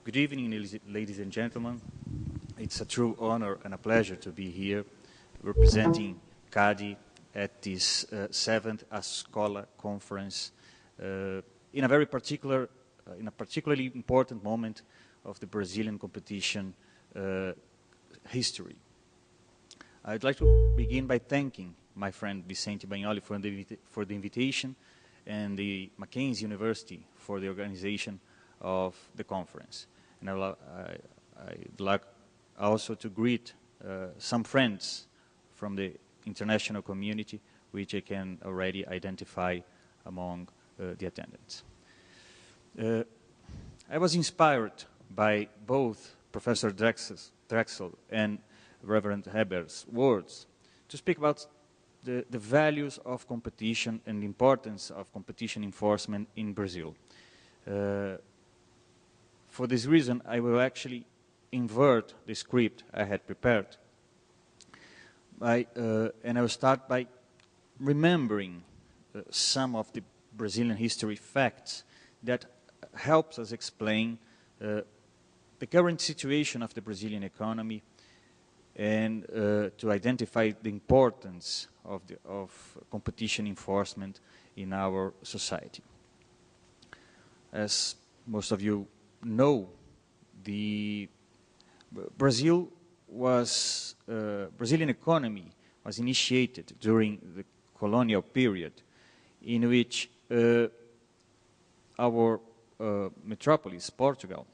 Good evening, ladies and gentlemen. It's a true honor and a pleasure to be here representing CADE at this 7th Ascola conference in a particularly important moment of the Brazilian competition history. I'd like to begin by thanking my friend Vicente Bagnoli for the invitation and the Mackenzie University for the organization of the conference. And I'd like also to greet some friends from the international community, which I can already identify among the attendants. I was inspired by both Professor Drexel and Reverend Heber's words to speak about the values of competition and the importance of competition enforcement in Brazil. For this reason, I will actually invert the script I had prepared. And I will start by remembering some of the Brazilian history facts that helps us explain the current situation of the Brazilian economy and to identify the importance of competition enforcement in our society. As most of you know, the Brazilian economy was initiated during the colonial period, in which our metropolis, Portugal,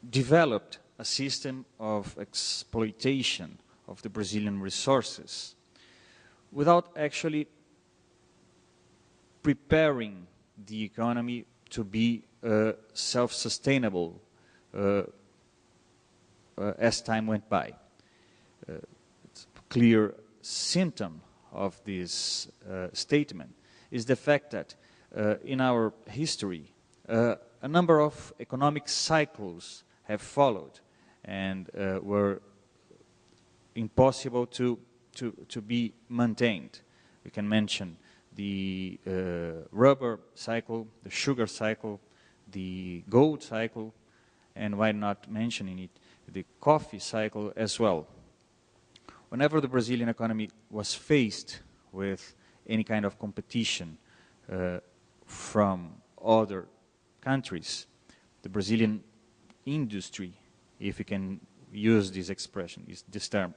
developed a system of exploitation of the Brazilian resources without actually preparing the economy to be self-sustainable as time went by. It's a clear symptom of this statement is the fact that in our history a number of economic cycles have followed and were impossible to be maintained. We can mention the rubber cycle, the sugar cycle, the gold cycle, and why not mentioning it, the coffee cycle as well. Whenever the Brazilian economy was faced with any kind of competition from other countries, the Brazilian industry, if you can use this expression, this term,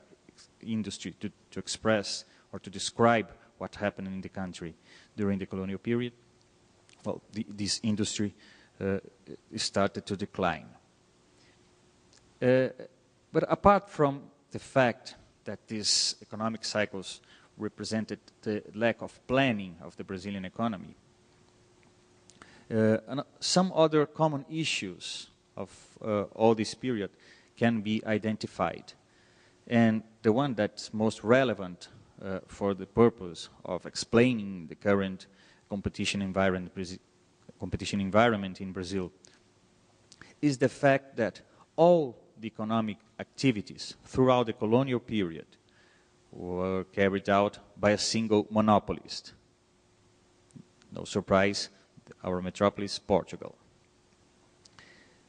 industry, to express or to describe what happened in the country during the colonial period, well, this industry started to decline. But apart from the fact that these economic cycles represented the lack of planning of the Brazilian economy, some other common issues of all this period can be identified. And the one that's most relevant for the purpose of explaining the current competition environment in Brazil is the fact that all the economic activities throughout the colonial period were carried out by a single monopolist. No surprise, our metropolis, Portugal.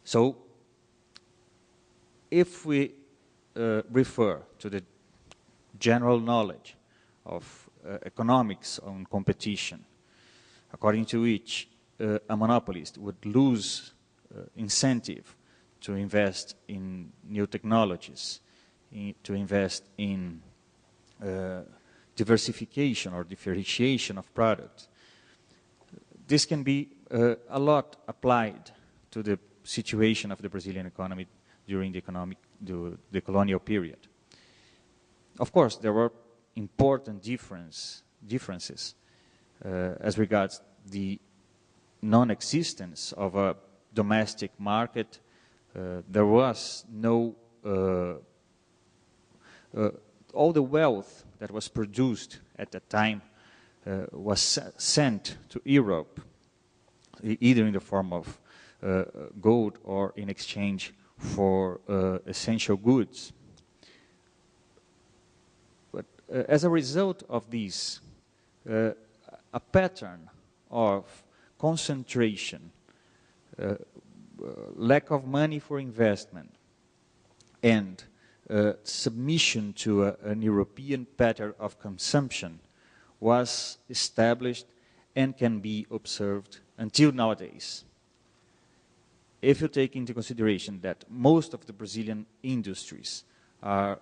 So, if we refer to the general knowledge of economics on competition, according to which a monopolist would lose incentive to invest in new technologies, to invest in diversification or differentiation of products. This can be a lot applied to the situation of the Brazilian economy during the colonial period. Of course, there were important differences as regards the non-existence of a domestic market. There was no, all the wealth that was produced at that time was sent to Europe, either in the form of gold or in exchange for essential goods. But as a result of this, a pattern of concentration, lack of money for investment, and submission to an European pattern of consumption was established and can be observed until nowadays. If you take into consideration that most of the Brazilian industries are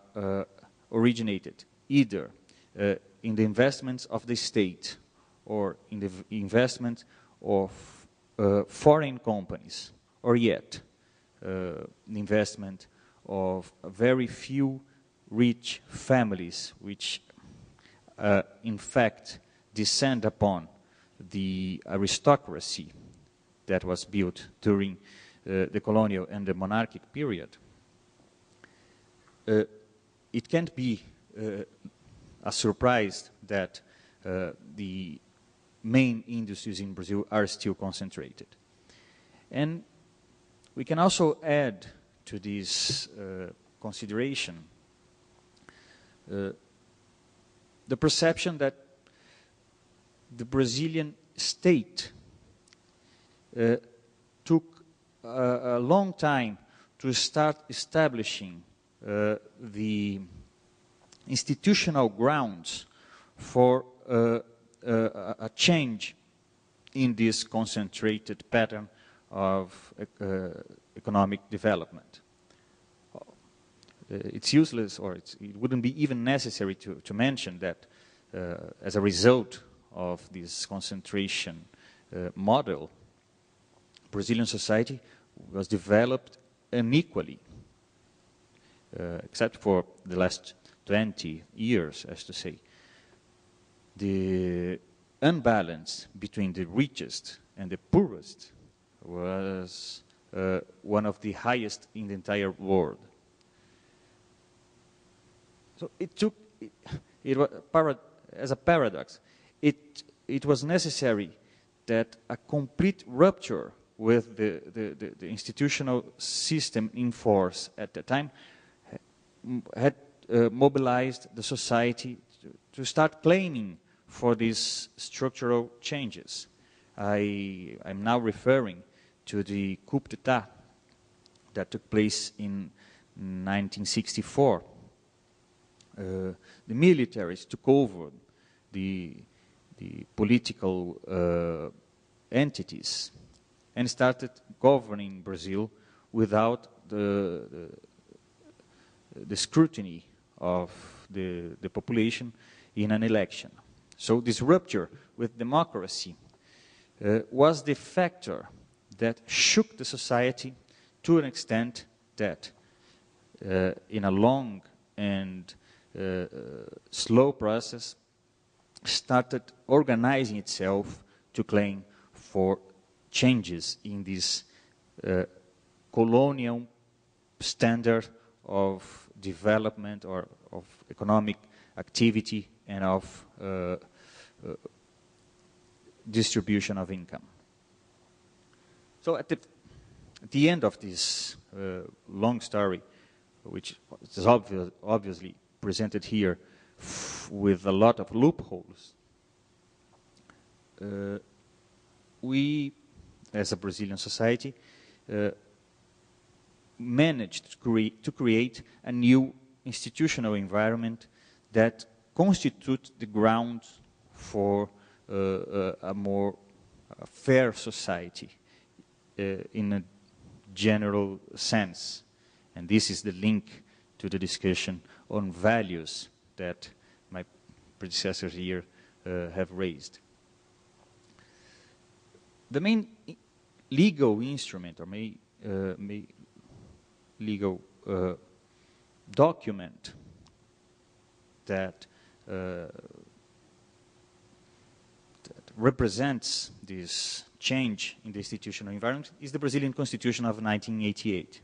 originated either in the investments of the state or in the investment of foreign companies, or yet the investment of very few rich families which in fact descend upon the aristocracy that was built during the colonial and the monarchic period, it can't be a surprise that the main industries in Brazil are still concentrated. And we can also add to this consideration the perception that the Brazilian state took a long time to start establishing the institutional grounds for a change in this concentrated pattern of economic development. It's useless, or it wouldn't be even necessary to mention that as a result of this concentration model, Brazilian society was developed unequally, except for the last 20 years, as to say. The unbalance between the richest and the poorest was one of the highest in the entire world. So it took, as a paradox, it was necessary that a complete rupture with the institutional system in force at the time had mobilized the society to start claiming for these structural changes. I'm now referring to the coup d'etat that took place in 1964. The militaries took over the political entities and started governing Brazil without the scrutiny of the population in an election. So this rupture with democracy was the factor that shook the society to an extent that in a long and slow process started organizing itself to claim for changes in this colonial standard of development or of economic activity and of distribution of income. So at the end of this long story, which is obviously presented here with a lot of loopholes, we, as a Brazilian society, managed to create a new institutional environment that constitute the ground for a more fair society in a general sense. And this is the link to the discussion on values that my predecessors here have raised. The main legal instrument or legal document that represents this change in the institutional environment is the Brazilian Constitution of 1988.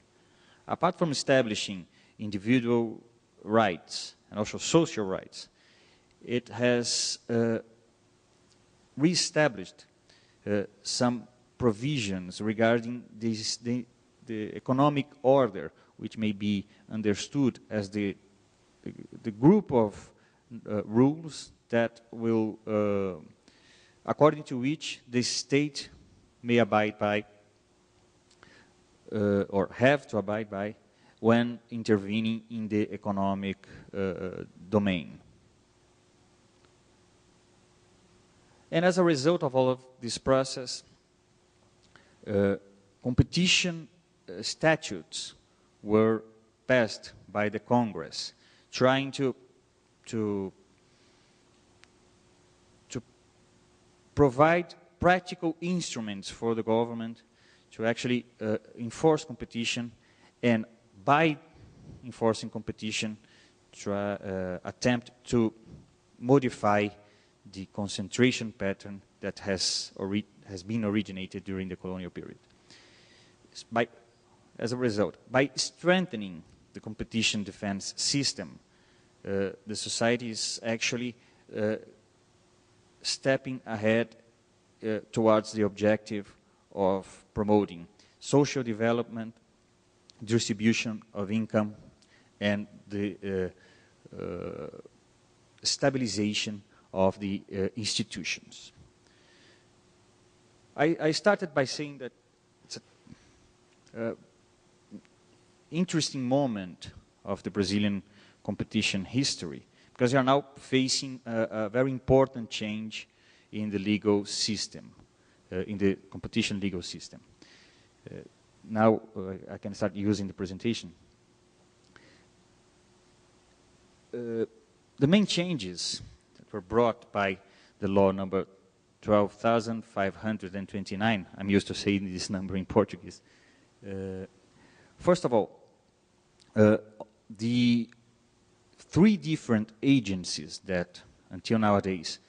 Apart from establishing individual rights and also social rights, it has reestablished some provisions regarding the economic order, which may be understood as the group of rules that will, according to which the state may abide by or have to abide by when intervening in the economic domain. And as a result of all of this process, competition statutes were passed by the Congress, trying to provide practical instruments for the government to actually enforce competition, and by enforcing competition, attempt to modify the concentration pattern that has been originated during the colonial period. As a result, by strengthening the competition defense system, the society is actually stepping ahead towards the objective of promoting social development, distribution of income, and the stabilization of the institutions. I started by saying that it's an interesting moment of the Brazilian competition history, because we are now facing a very important change in the legal system, in the competition legal system. Now I can start using the presentation. The main changes that were brought by the law number 12,529, I'm used to saying this number in Portuguese. First of all, the three different agencies that until nowadays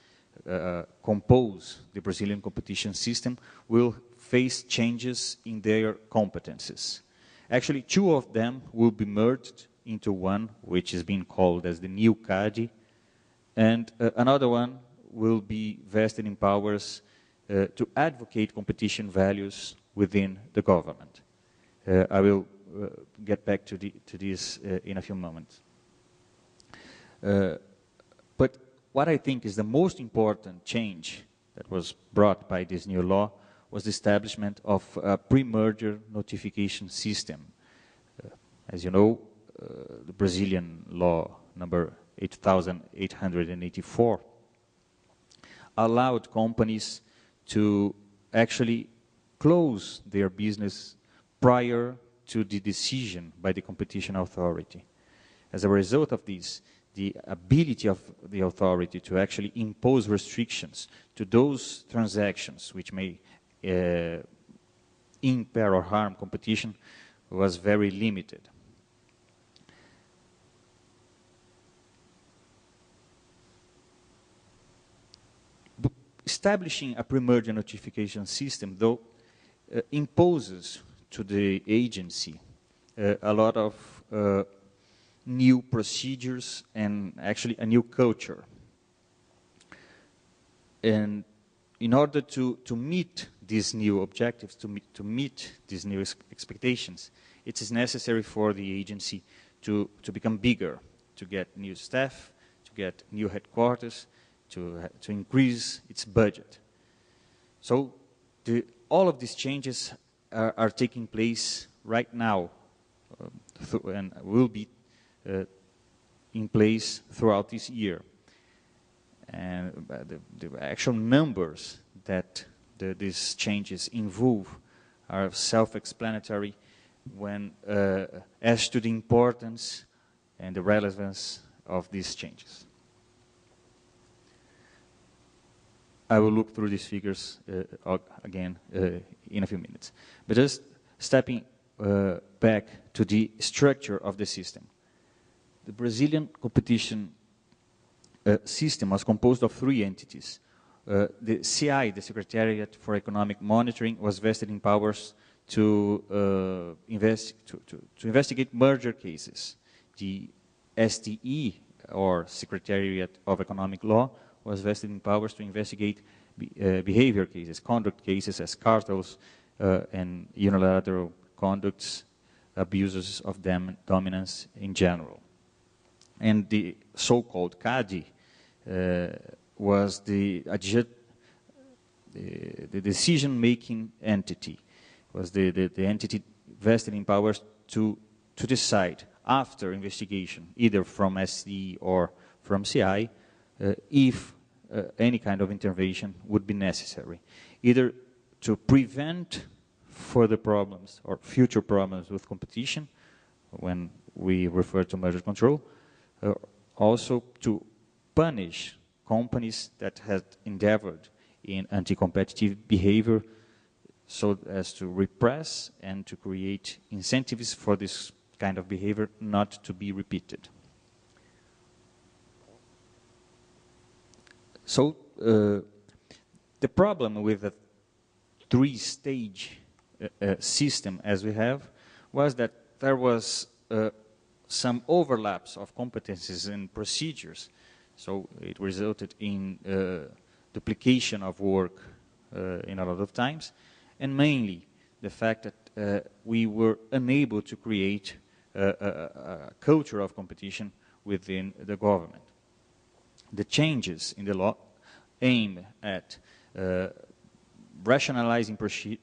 compose the Brazilian competition system will face changes in their competences. Actually, two of them will be merged into one, which is being called as the new CADE, and another one will be vested in powers to advocate competition values within the government. I will get back to this in a few moments. But what I think is the most important change that was brought by this new law was the establishment of a pre-merger notification system. As you know, the Brazilian law number 8,884 allowed companies to actually close their business prior to the decision by the competition authority. As a result of this, the ability of the authority to actually impose restrictions to those transactions which may impair or harm competition was very limited. Establishing a pre-merger notification system, though, imposes to the agency a lot of new procedures and actually a new culture. And in order to meet these new objectives, to meet these new expectations, it is necessary for the agency to become bigger, to get new staff, to get new headquarters, to increase its budget. So all of these changes are taking place right now and will be in place throughout this year. And the actual numbers that these changes involve are self-explanatory when as to the importance and the relevance of these changes. I will look through these figures again in a few minutes. But just stepping back to the structure of the system. The Brazilian competition system was composed of three entities. The CI, the Secretariat for Economic Monitoring, was vested in powers to investigate merger cases. The STE, or Secretariat of Economic Law, was vested in powers to investigate behavior cases, conduct cases as cartels and unilateral conducts, abuses of dominance in general. And the so-called CADE was the the decision-making entity, was the entity vested in powers to decide after investigation, either from SC or from CI, if any kind of intervention would be necessary, either to prevent further problems or future problems with competition, when we refer to merger control, also to punish companies that had endeavored in anti-competitive behavior, so as to repress and to create incentives for this kind of behavior not to be repeated. So the problem with a three-stage system as we have was that there was some overlaps of competencies and procedures. So it resulted in duplication of work in a lot of times, and mainly the fact that we were unable to create a culture of competition within the government. The changes in the law aim at rationalizing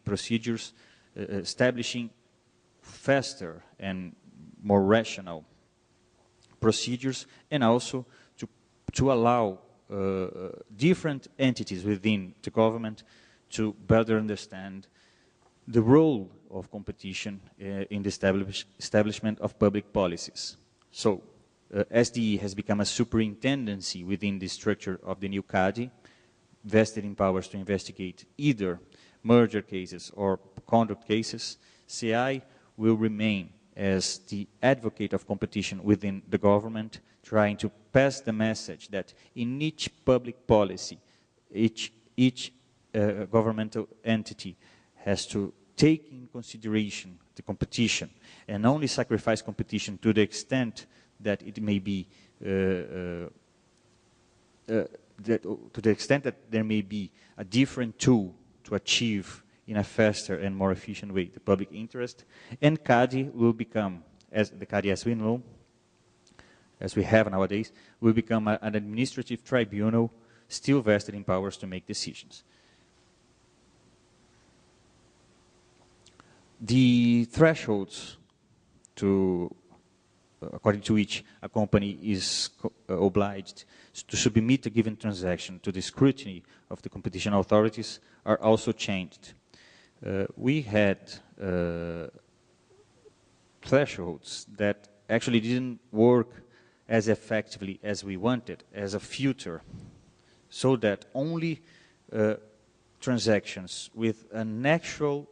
procedures, establishing faster and more rational procedures, and also to allow different entities within the government to better understand the role of competition in the establishment of public policies. So SDE has become a superintendency within the structure of the new CADE, vested in powers to investigate either merger cases or conduct cases. CI will remain as the advocate of competition within the government, trying to pass the message that in each public policy, each governmental entity has to take in consideration the competition and only sacrifice competition to the extent that it may be, to the extent that there may be a different tool to achieve in a faster and more efficient way the public interest. And CADE will become, as the CADE as we know, as we have nowadays, will become an administrative tribunal still vested in powers to make decisions. The thresholds according to which a company is obliged to submit a given transaction to the scrutiny of the competition authorities are also changed. We had thresholds that actually didn't work as effectively as we wanted as a filter, so that only transactions with an actual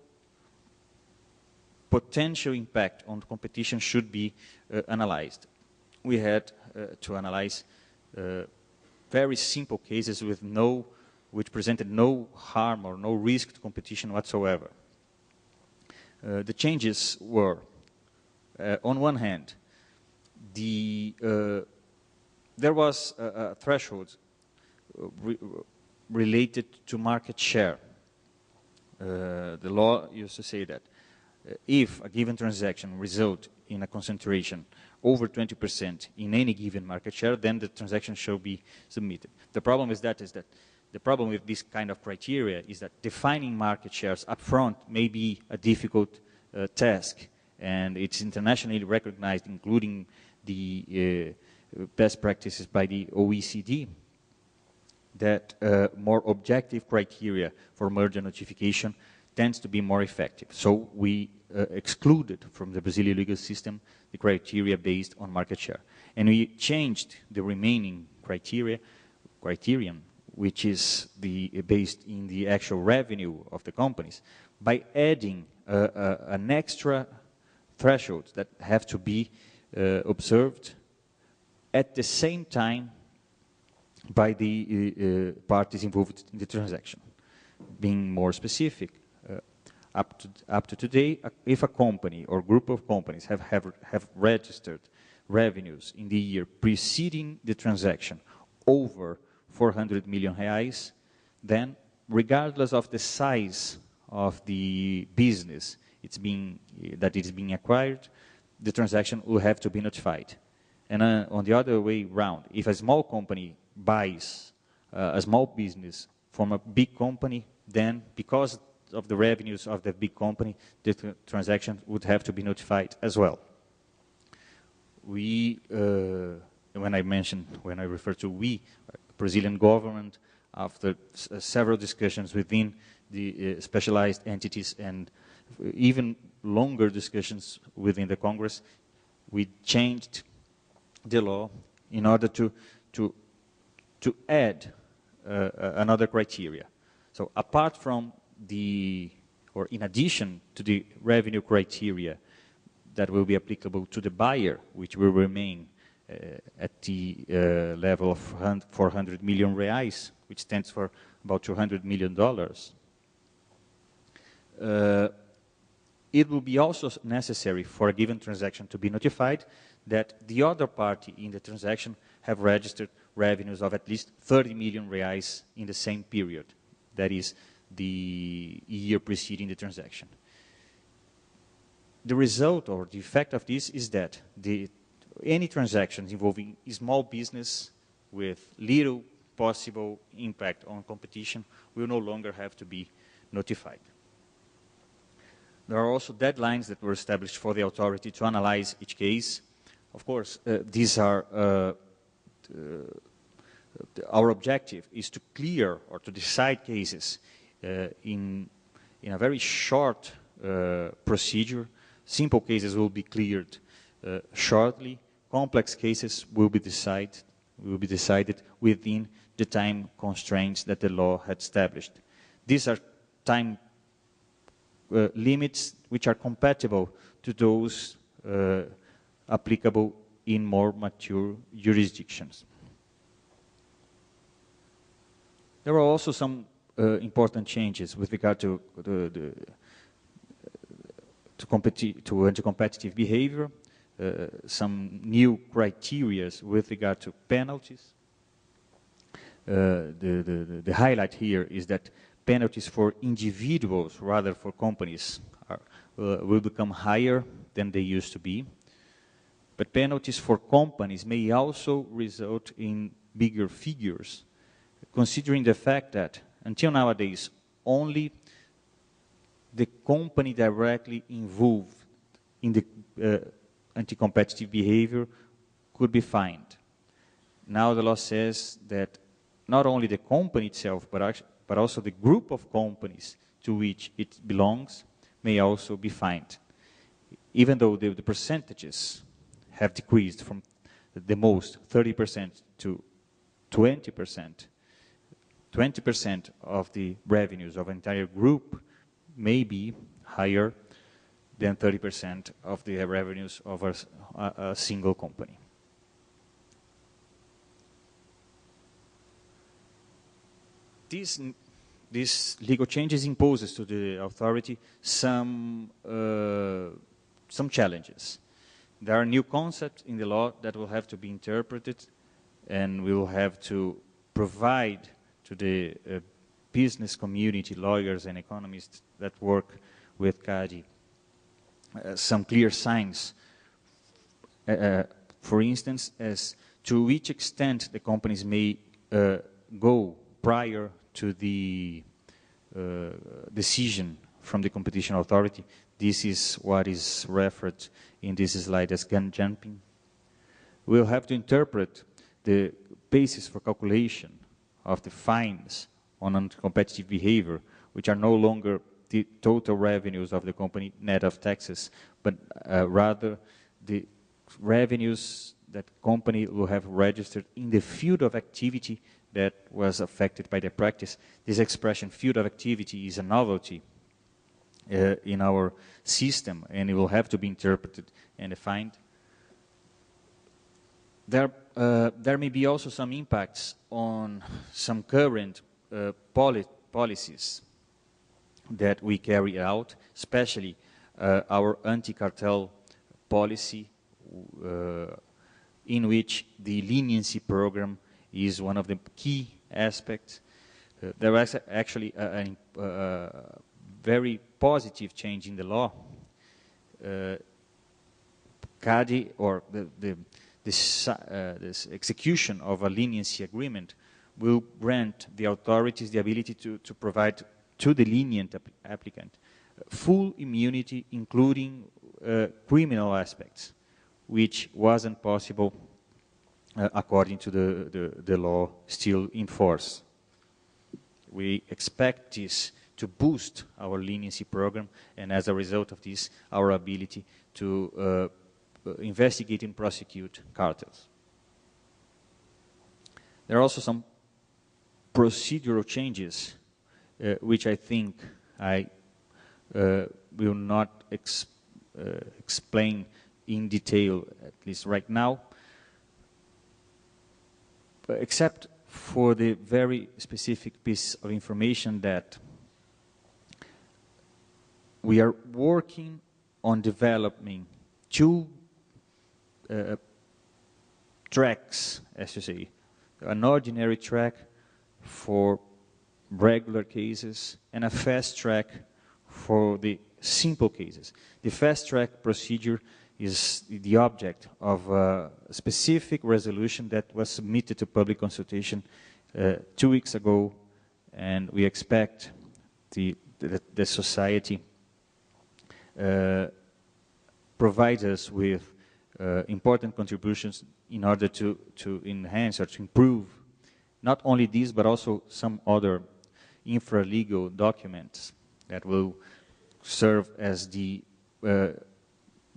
potential impact on competition should be analyzed. We had to analyze very simple cases with which presented no harm or no risk to competition whatsoever. The changes were, on one hand, there was a threshold related to market share. The law used to say that if a given transaction result in a concentration over 20% in any given market share, then the transaction shall be submitted. The problem is that the problem with this kind of criteria is that defining market shares up front may be a difficult task, and it's internationally recognized, including the best practices by the OECD, that more objective criteria for merger notification tends to be more effective. So we excluded from the Brazilian legal system the criteria based on market share. And we changed the remaining criterion, which is based in the actual revenue of the companies, by adding an extra threshold that have to be observed at the same time by the parties involved in the transaction. Being more specific, up to today, if a company or group of companies have registered revenues in the year preceding the transaction over 400 million reais, then regardless of the size of the business that is being acquired, the transaction will have to be notified. And on the other way round, if a small company buys a small business from a big company, then because of the revenues of the big company, the transaction would have to be notified as well. We, when I refer to we, Brazilian government, after several discussions within the specialized entities and even longer discussions within the Congress, we changed the law in order to add another criteria. So apart from or in addition to the revenue criteria that will be applicable to the buyer, which will remain at the level of 400 million reais, which stands for about $200 million. It will be also necessary for a given transaction to be notified that the other party in the transaction have registered revenues of at least 30 million reais in the same period. That is the year preceding the transaction. The result or the effect of this is that any transactions involving small business with little possible impact on competition will no longer have to be notified. There are also deadlines that were established for the authority to analyze each case. Of course, these are our objective is to clear or to decide cases in a very short procedure. Simple cases will be cleared shortly. Complex cases will be decided within the time constraints that the law had established. These are time limits which are compatible to those applicable in more mature jurisdictions. There are also some important changes with regard to anti-competitive behavior, some new criteria with regard to penalties. The highlight here is that penalties for individuals rather for companies will become higher than they used to be. But penalties for companies may also result in bigger figures, considering the fact that until nowadays only the company directly involved in the anti-competitive behavior could be fined. Now the law says that not only the company itself, but also the group of companies to which it belongs may also be fined. Even though the percentages have decreased from the most 30% to 20%, 20% of the revenues of an entire group may be higher than 30% of the revenues of a single company. This legal changes imposes to the authority some challenges. There are new concepts in the law that will have to be interpreted, and we will have to provide to the business community, lawyers and economists that work with CADE, some clear signs. For instance, as to which extent the companies may go prior to the decision from the competition authority. This is what is referred in this slide as gun jumping. We'll have to interpret the basis for calculation of the fines on anti-competitive behavior, which are no longer the total revenues of the company net of taxes, but rather the revenues that company will have registered in the field of activity that was affected by the practice. This expression, field of activity, is a novelty in our system, and it will have to be interpreted and defined. There may be also some impacts on some current policies that we carry out, especially our anti-cartel policy, in which the leniency program is one of the key aspects. There was actually a very positive change in the law. CADE, or this execution of a leniency agreement, will grant the authorities the ability to provide to the lenient applicant full immunity, including criminal aspects, which wasn't possible according to the law still in force. We expect this to boost our leniency program, and as a result of this, our ability to investigate and prosecute cartels. There are also some procedural changes, which I think I will not explain in detail, at least right now, except for the very specific piece of information that we are working on developing two tracks, as you say, an ordinary track for regular cases and a fast track for the simple cases. The fast track procedure is the object of a specific resolution that was submitted to public consultation 2 weeks ago, and we expect the society provides us with important contributions in order to enhance or to improve not only these but also some other infra-legal documents that will serve as the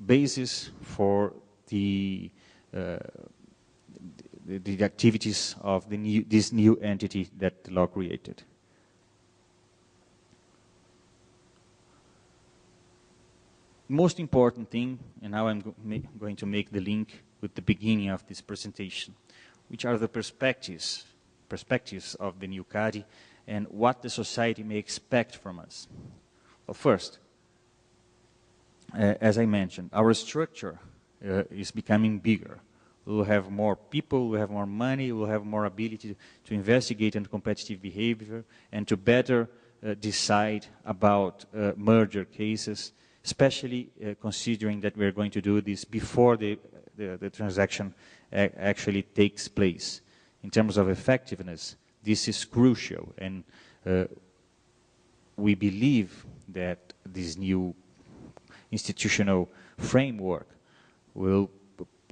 basis for the activities of this new entity that the law created. Most important thing, and now I'm going to make the link with the beginning of this presentation, which are the perspectives of the new CADE and what the society may expect from us. Well, first, as I mentioned, our structure is becoming bigger. We'll have more people, we'll have more money, we'll have more ability to investigate on competitive behavior and to better decide about merger cases, especially considering that we're going to do this before the transaction actually takes place. In terms of effectiveness, this is crucial, and we believe that this new institutional framework will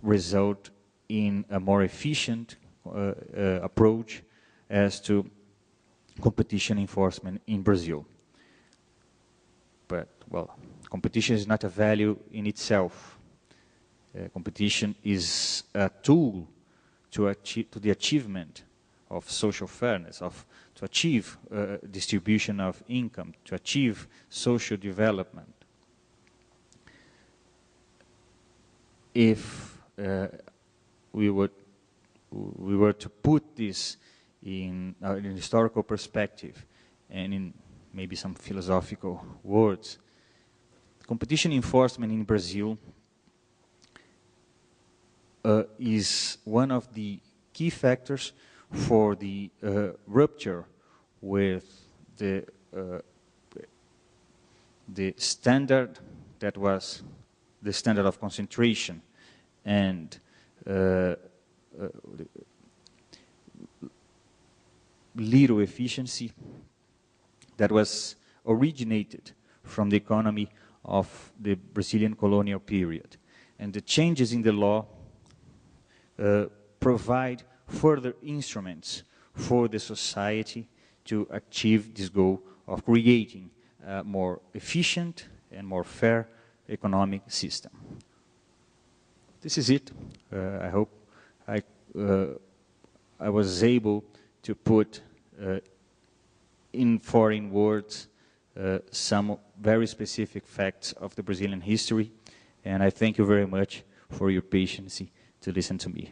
result in a more efficient approach as to competition enforcement in Brazil. But, well, competition is not a value in itself. Competition is a tool to the achievement of social fairness, to achieve distribution of income, to achieve social development. If we were to put this in an historical perspective and in maybe some philosophical words, competition enforcement in Brazil is one of the key factors for the rupture with the standard that was the standard of concentration and little efficiency that was originated from the economy of the Brazilian colonial period. And the changes in the law provide further instruments for the society to achieve this goal of creating a more efficient and more fair economic system. This is it. I hope I was able to put in foreign words some very specific facts of the Brazilian history, and I thank you very much for your patience to listen to me.